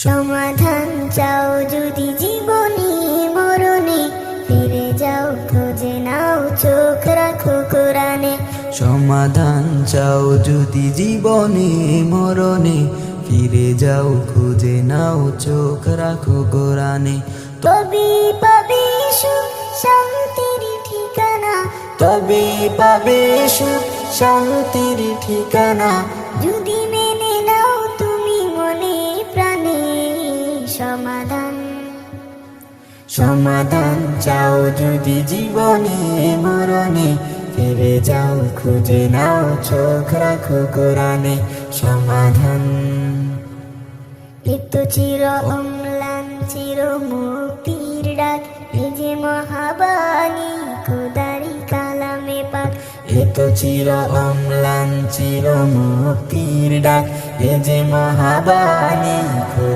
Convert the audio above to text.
সমাধান চাও যদি জীবনে মরণে, ফিরে যাও খুঁজে নাও চোখ রাখো কোরআনে। সমাধান চাও যদি জীবনে মরণে, ফিরে যাও খুঁজে নাও চোখ রাখো কোরআনে। তবে পাবে সুখ শান্তির ঠিকানা, তবে পাবে সুখ শান্তির ঠিকানা, যদি মেনে নাও তুমি মনে প্রাণে। সমাধান সমাধান চাও যদি জীবনে মরণে, ফিরে যাও খুঁজে নাও চোখ রাখো কোরআনে। সমাধান এত চির অম্লান চির মুক্তির ডাক, এই যে মহাবাণী খোদারি কালামে পাক। এত চির অম্লান চির মুক্তির ডাক, এ যে মহাবাণী।